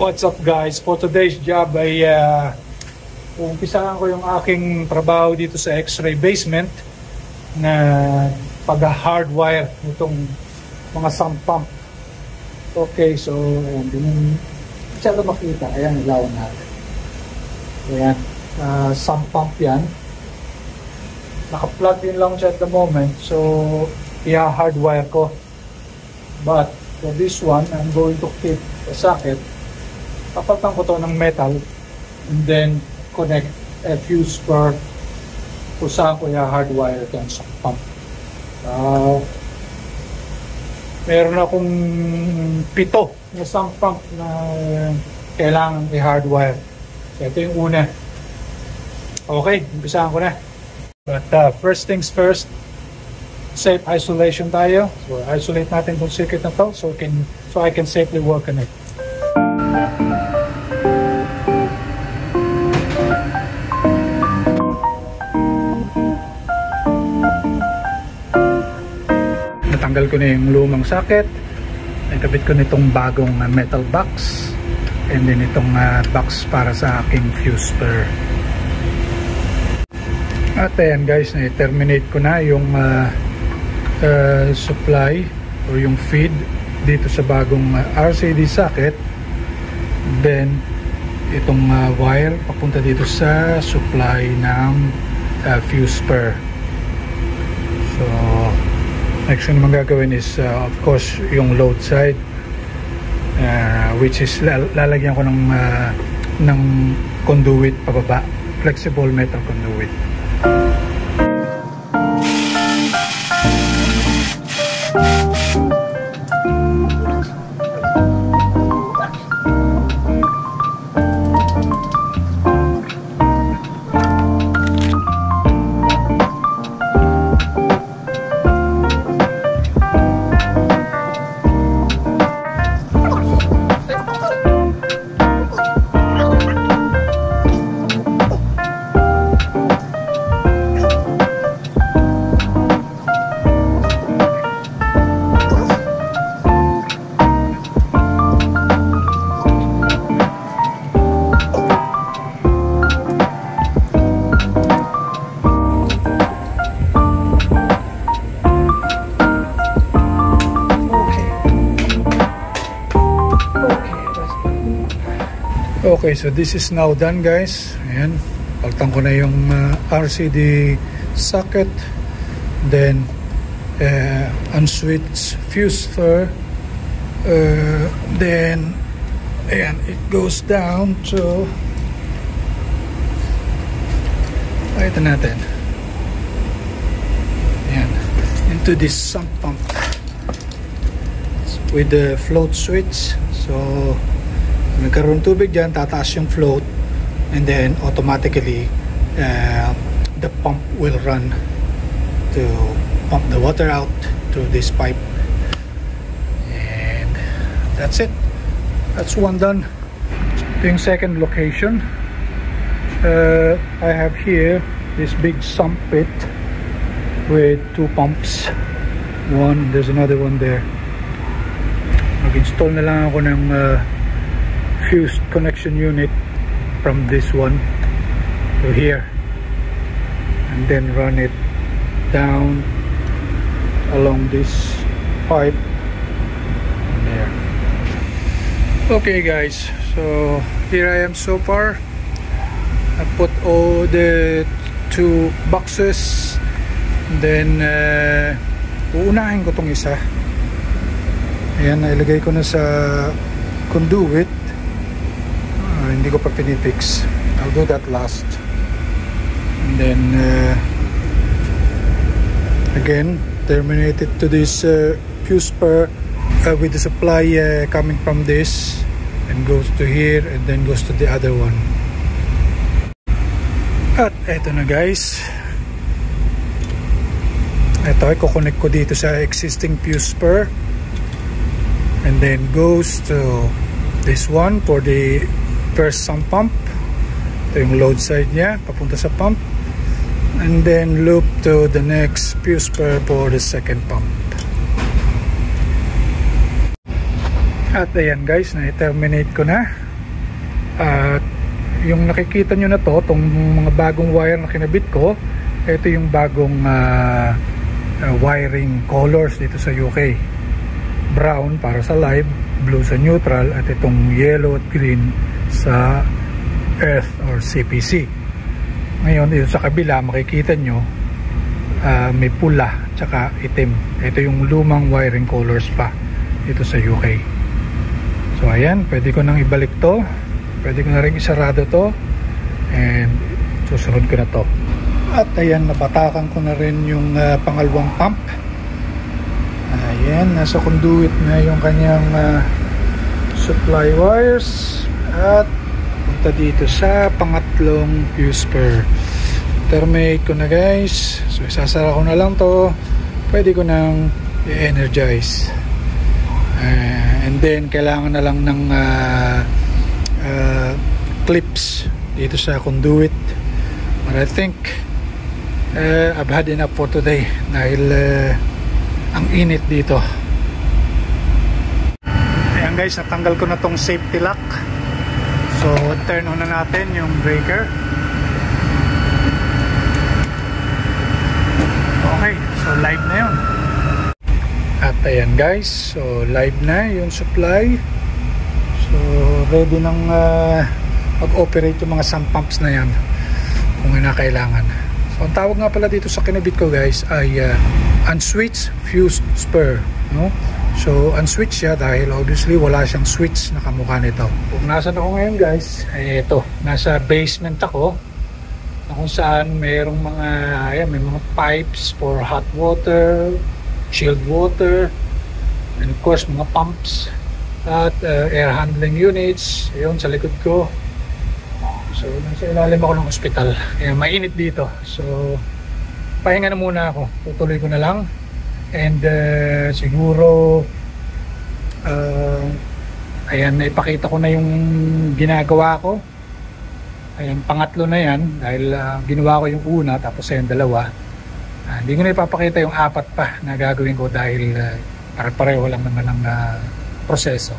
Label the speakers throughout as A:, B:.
A: What's up guys? For today's job ay umpisahan ko yung aking trabaho dito sa X-ray basement na pag-hardwire nitong mga sump pump. Okay, so ayan, din masyado makita. Ayan, ilawan natin. Ayan, sump pump yan. Naka-plug in lang siya at the moment, so i-hardwire ko. But for this one, I'm going to keep a socket. Papalitan ko to ng metal and then connect a fuse spur kung saan ko i-hardwire ito ang sump pump. Meron akong 7 na sump pump na kailangan i-hardwire. So ito yung una. Okay, umpisahan ko na. But first things first, safe isolation tayo. So isolate natin itong circuit na to so I can safely work on it. Natanggal ko na yung lumang socket. Nakabit ko nitong bagong metal box and then itong box para sa aking fuse spur. At ayan guys, na-terminate ko na yung supply or yung feed dito sa bagong RCD socket. Then itong wire papunta dito sa supply ng fuse spur. So next na naman gagawin is of course yung load side, which is lalagyan ko ng conduit pababa, flexible metal conduit. Okay, so this is now done guys. Ayan, palitan ko na yung RCD socket, then unswitch fuse spur, then ayan, it goes down to ito natin, ayan, into this sump pump with the float switch. So nagkaroon tubig dyan, tataas yung float and then automatically the pump will run to pump the water out through this pipe, and that's it. That's one done. Yung second location, I have here this big sump pit with 2 pumps. There's another one there. Mag-install na lang ako ng fused connection unit from this one to here and then run it down along this pipe there. Okay guys, so here I am so far. I put all the 2 boxes, then uunahin ko tong isa. Ayan, nailagay ko na sa conduit. Hindi ko pa pinifix. I'll do that last. And then again, terminated to this fuse spur with the supply coming from this and goes to here and then goes to the other one. At eto na guys. Ito ay kukonek ko dito sa existing fuse spur and then goes to this one for the first sump pump. Ito yung load side niya papunta sa pump, and then loop to the next fuse spur for the second pump. At ayan guys, na-terminate ko na At yung nakikita nyo na to, itong mga bagong wire na kinabit ko, ito yung bagong wiring colors dito sa UK. Brown para sa live, blue sa neutral, at itong yellow at green sa earth or CPC. Ngayon dito sa kabila makikita nyo may pula tsaka itim. Ito yung lumang wiring colors pa dito sa UK. So ayan, pwede ko nang ibalik to, pwede ko na rin isarado to, and susunod ko na to. At ayan, nabatakan ko na rin yung pangalawang pump. Ayan, nasa conduit na yung kanyang supply wires, at punta dito sa pangatlong fuse spur. Terminate ko na guys, so isasara ko na lang to, pwede ko nang i-energize, and then kailangan na lang ng clips dito sa conduit. But I think I've had enough for today dahil ang init dito. Ayan guys, natanggal ko na tong safety lock, so turn on na natin yung breaker. Okay, so live na yun. At ayan guys, so live na yung supply. So ready nang mag-operate yung mga sump pumps na yan kung kailangan. So ang tawag nga pala dito sa kinabit ko guys ay unswitched fuse spur, no? So unswitched siya dahil obviously wala siyang switch na kamukha nito. Kung nasan ako ngayon guys, ay ito, nasa basement ako, na kung saan mayroong mga may mga pipes for hot water, chilled water, and of course mga pumps at air handling units. Ayun sa likod ko. So nasa ilalim ako ng ospital, kaya mainit dito. So pahinga na muna ako, tutuloy ko na lang, and siguro ayan, naipakita ko na yung ginagawa ko. Ayan, pangatlo na yan dahil ginawa ko yung una, tapos yung dalawa. Hindi ko na ipapakita yung apat pa na gagawin ko dahil pareho lang naman ang proseso.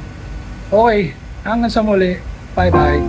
A: Okay, hanggang sa muli, bye bye.